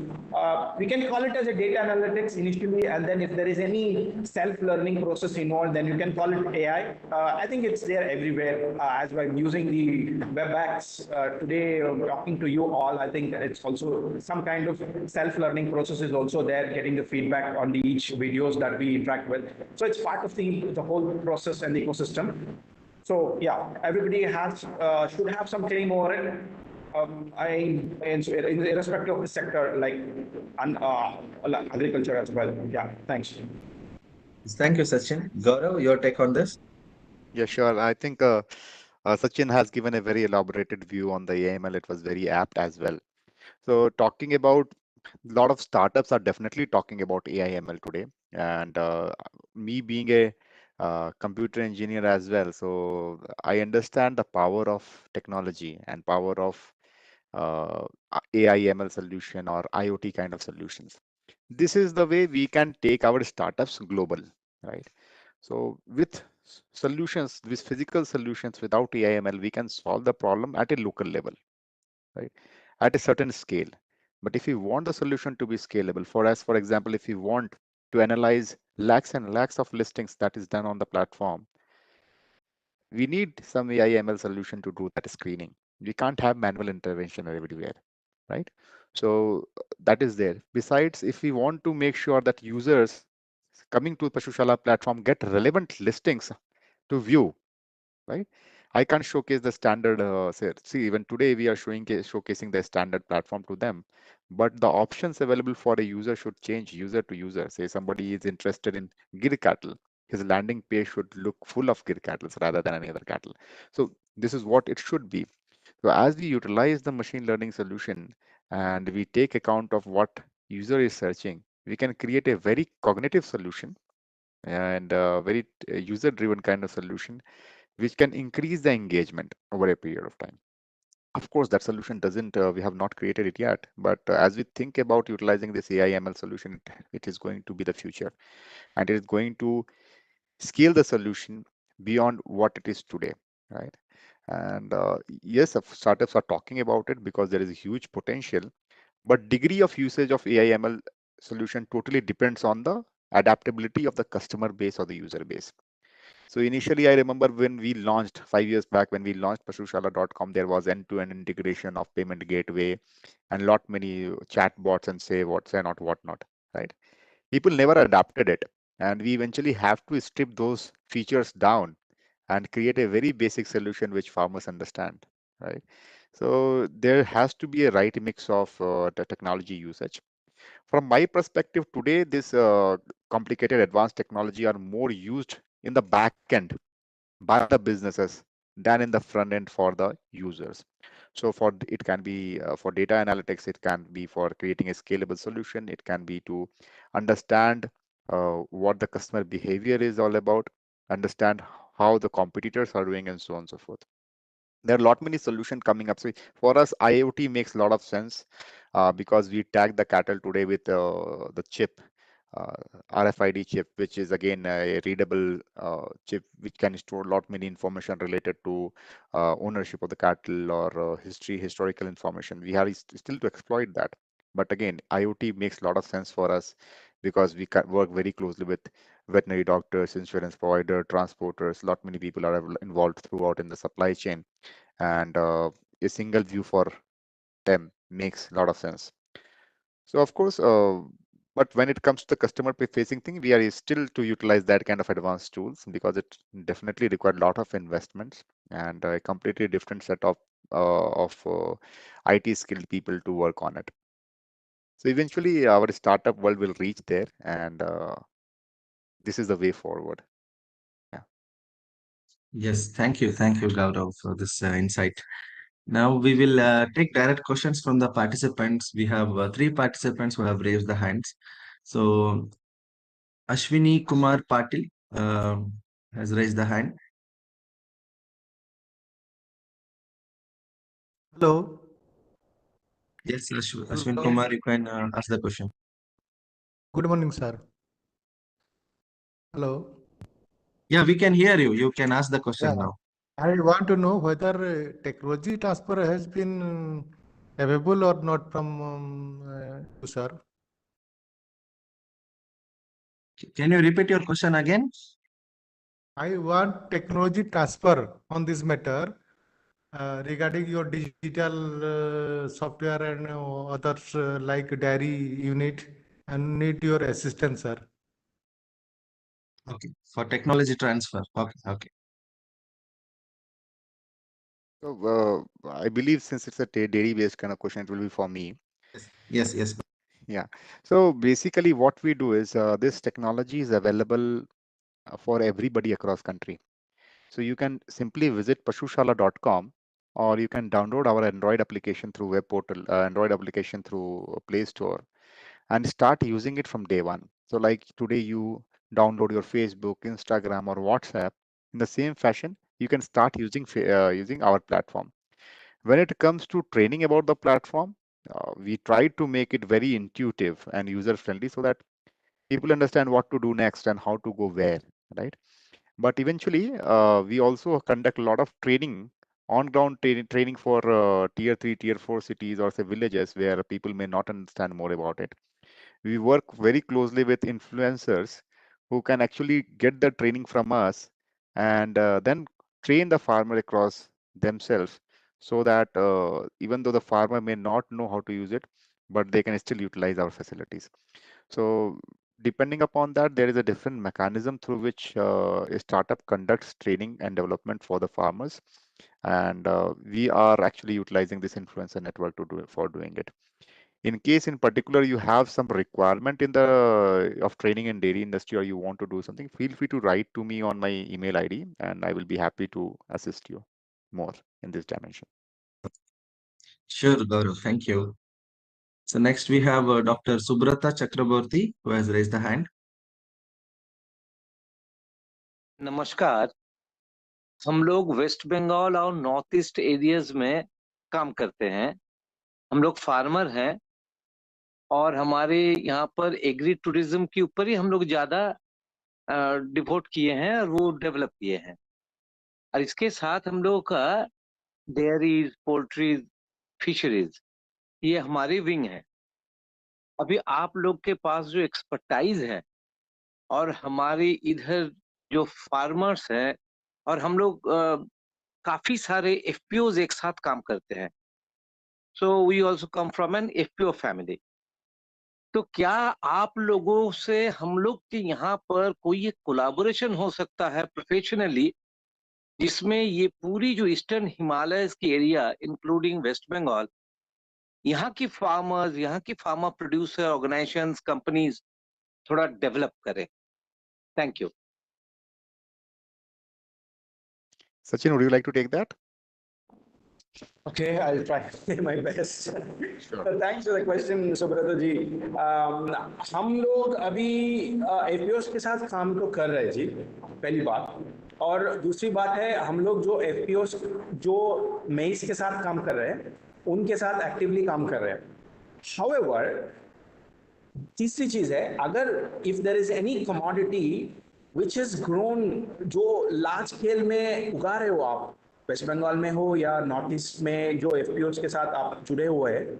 We can call it as a data analytics initially, and then if there is any self-learning process involved, then you can call it AI. I think it's there everywhere. As I'm using the WebEx today, talking to you all, I think it's also some kind of self-learning process is also there, getting the feedback on the each videos that we interact with. So it's part of the whole process and the ecosystem. So yeah, everybody should have some claim over it. Irrespective of the sector, like agriculture as well. Yeah, thanks. Thank you, Sachin. Gaurav, your take on this? Yeah, sure. I think Sachin has given a very elaborated view on the AML. It was very apt as well. So talking about A lot of startups are definitely talking about AI ML today, and me being a computer engineer as well, so I understand the power of technology and power of AI ML solution or IoT kind of solutions. This is the way we can take our startups global, right? So with solutions, with physical solutions without AI ML, we can solve the problem at a local level, right? At a certain scale. But if you want the solution to be scalable, for us, for example, if you want to analyze lakhs and lakhs of listings that is done on the platform, we need some AI ML solution to do that screening. We can't have manual intervention everywhere, right? So that is there. Besides, if we want to make sure that users coming to Pashushala platform get relevant listings to view, right? I can't showcase the standard. See, even today we are showcasing the standard platform to them, but the options available for a user should change user to user. Say somebody is interested in gir cattle, his landing page should look full of gir cattle rather than any other cattle. So this is what it should be. So as we utilize the machine learning solution and we take account of what user is searching, we can create a very cognitive solution and very user-driven kind of solution which can increase the engagement over a period of time. Of course, that solution doesn't, we have not created it yet, but as we think about utilizing this AI ML solution, it is going to be the future, and it is going to scale the solution beyond what it is today, right? And yes, startups are talking about it because there is a huge potential, but degree of usage of AI ML solution totally depends on the adaptability of the customer base or the user base. So initially, I remember when we launched 5 years back, when we launched Pashushala.com, there was end-to-end integration of payment gateway and lot many chat bots and say what, say not, whatnot, right? People never adapted it. And we eventually have to strip those features down and create a very basic solution which farmers understand, right? So there has to be a right mix of the technology usage. From my perspective today, this complicated advanced technology are more used in the back end by the businesses than in the front end for the users. So it can be for data analytics, it can be for creating a scalable solution, it can be to understand what the customer behavior is all about, understand how the competitors are doing, and so on and so forth. There are a lot many solutions coming up. So for us, IoT makes a lot of sense because we tag the cattle today with the chip, uh, RFID chip, which is again a readable chip which can store a lot many information related to ownership of the cattle or historical information. We have still to exploit that. But again, IoT makes a lot of sense for us because we can work very closely with veterinary doctors, insurance provider, transporters. A lot many people are involved throughout in the supply chain, and a single view for them makes a lot of sense. So of course, but when it comes to the customer facing thing, we are still to utilize that kind of advanced tools because it definitely requires a lot of investments and a completely different set of IT skilled people to work on it. So eventually our startup world will reach there, and this is the way forward. Yeah. Yes, thank you. Thank you, Gaurav, for this insight. Now we will take direct questions from the participants. We have three participants who have raised the hands. So Ashwini Kumar Patil has raised the hand. Hello. Yes, Ashwin Hello. Kumar, you can ask the question. Good morning, sir. Hello. Yeah, we can hear you. You can ask the question Yeah. now. I want to know whether technology transfer has been available or not from you, sir. Can you repeat your question again? I want technology transfer on this matter regarding your digital software and others like dairy unit and need your assistance, sir. Okay, for technology transfer. Okay, okay. So I believe since it's a dairy based kind of question, it will be for me. Yes, yes. Yeah. So basically what we do is this technology is available for everybody across country. So you can simply visit pashushala.com or you can download our Android application through web portal, Android application through Play Store, and start using it from day one. So like today you download your Facebook, Instagram, or WhatsApp. In the same fashion, you can start using our platform. When it comes to training about the platform, we try to make it very intuitive and user friendly so that people understand what to do next and how to go where, right? But eventually, we also conduct a lot of training, on-ground training for tier 3, tier 4 cities or say villages where people may not understand more about it. We work very closely with influencers who can actually get the training from us and then train the farmer across themselves so that even though the farmer may not know how to use it, but they can still utilize our facilities. So depending upon that, there is a different mechanism through which a startup conducts training and development for the farmers. And we are actually utilizing this influencer network to do it, for doing it. In case in particular you have some requirement in the of training in dairy industry or you want to do something, feel free to write to me on my email ID and I will be happy to assist you more in this dimension. Sure, Gaurav. Thank you. So next we have Dr. Subrata Chakraborty, who has raised the hand. नमस्कार। हम लोग waste Bengal और north east areas में काम करते हैं। हम लोग फार्मर हैं और हमारे यहाँ पर एग्री टूरिज्म के ऊपर ही हम लोग ज्यादा डिवोट किए हैं और वो डेवलप किए हैं। और इसके साथ हम लोग का डेयरीज, पोल्ट्रीज, फिशरीज ये हमारी विंग है। अभी आप लोग के पास जो एक्सपर्टाइज है और हमारी इधर जो फार्मर्स हैं और हम लोग काफी सारे एफपीओज एक साथ काम करते हैं। So we also come from an FPO family. तो क्या आप लोगों से हम लोग के यहाँ पर कोई एक कोलैबोरेशन हो सकता है प्रोफेशनली, जिसमें ये पूरी जो ईस्टर्न हिमालयस की एरिया इंक्लूडिंग वेस्ट बंगाल, यहाँ की फार्मर्स, यहाँ की फार्मर प्रोड्यूसर ऑर्गेनाइजेशंस, कंपनीज थोड़ा डेवलप करें? Thank you. Sachin, would you like to take that? Okay, I'll try my best. Sure. So thanks for the question, Subrata ji. हम लोग अभी एफपीओस के साथ काम तो कर रहे हैं जी, पहली बात। और दूसरी बात है, हम लोग जो एफपीओस जो मेइस के साथ काम कर रहे हैं उनके साथ एक्टिवली काम कर रहे हैं। हाउएवर, तीसरी चीज है, अगर if there is any commodity which is grown, जो लार्ज स्केल में उगा रहे हो आप, वेस्ट बंगाल में हो या नॉर्थ ईस्ट में जो एफपीओज के साथ आप जुड़े हुए हैं,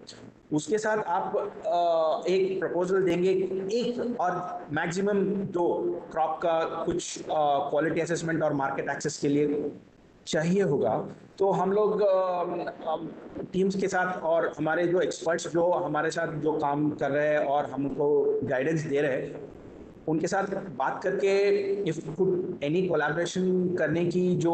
उसके साथ आप एक प्रपोजल देंगे, एक और मैक्सिमम 2 क्रॉप का कुछ क्वालिटी असेसमेंट और मार्केट एक्सेस के लिए चाहिए होगा, तो हम लोग टीम्स के साथ और हमारे जो एक्सपर्ट्स जो हमारे साथ जो काम कर रहे हैं और हमको गाइडेंस दे रहे हैं, उनके साथ बात करके इफ कुड एनी कोलैबोरेशन करने की जो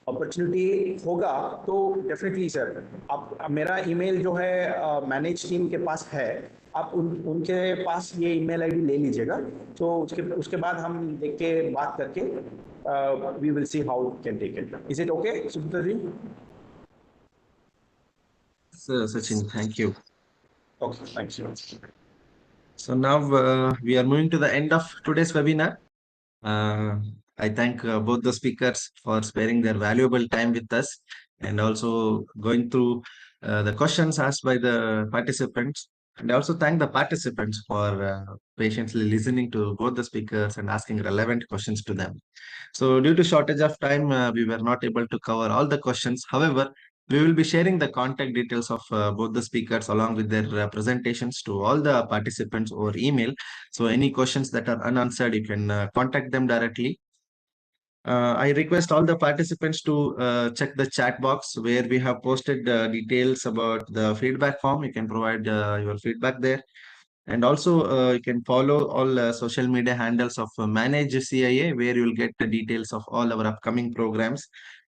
अपॉर्चुनिटी होगा तो डेफिनेटली सर, आप मेरा ईमेल जो है मैनेज टीम के पास है, आप उनके पास ये ईमेल आईडी ले लीजिएगा, तो उसके बाद हम देख के बात करके we will see how can take it. Is it okay Subrata ji? Sir, Sachin, thank you. Okay, thanks. So now we are moving to the end of today's webinar. I thank both the speakers for sparing their valuable time with us and also going through the questions asked by the participants. And I also thank the participants for patiently listening to both the speakers and asking relevant questions to them. So due to shortage of time, we were not able to cover all the questions. However, we will be sharing the contact details of both the speakers along with their presentations to all the participants over email. So any questions that are unanswered, you can contact them directly. I request all the participants to check the chat box where we have posted details about the feedback form. You can provide your feedback there. And also, you can follow all social media handles of Manage CIA, where you'll get the details of all our upcoming programs.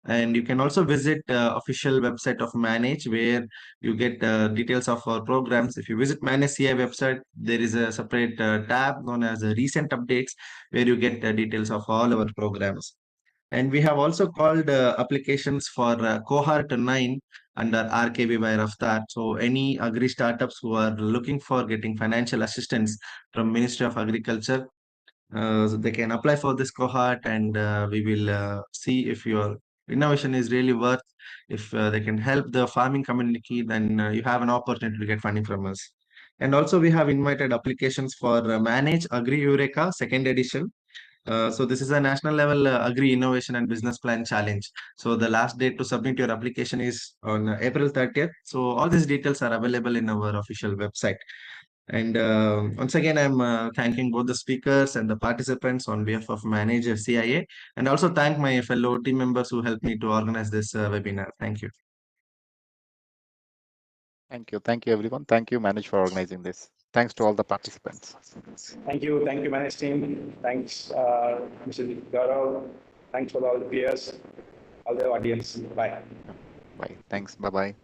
And you can also visit official website of Manage, where you get details of our programs. If you visit Manage CI website, there is a separate tab known as recent updates, where you get details of all our programs. And we have also called applications for cohort 9 under RKVY-RAFTAAR. So any agri startups who are looking for getting financial assistance from Ministry of Agriculture, so they can apply for this cohort, and we will see if your innovation is really worth. If they can help the farming community, then you have an opportunity to get funding from us. And also we have invited applications for Manage Agri Eureka second edition. So this is a national level Agri Innovation and Business Plan Challenge. So the last date to submit your application is on April 30th. So all these details are available in our official website. And once again, I'm thanking both the speakers and the participants on behalf of Manager CIA, and also thank my fellow team members who helped me to organize this webinar. Thank you. Thank you. Thank you, everyone. Thank you, Manoj, for organizing this. Thanks to all the participants. Thank you, managed team. Thanks, Mr. Gaurav. Thanks for all the peers, all the audience. Bye. Bye. Thanks. Bye-bye.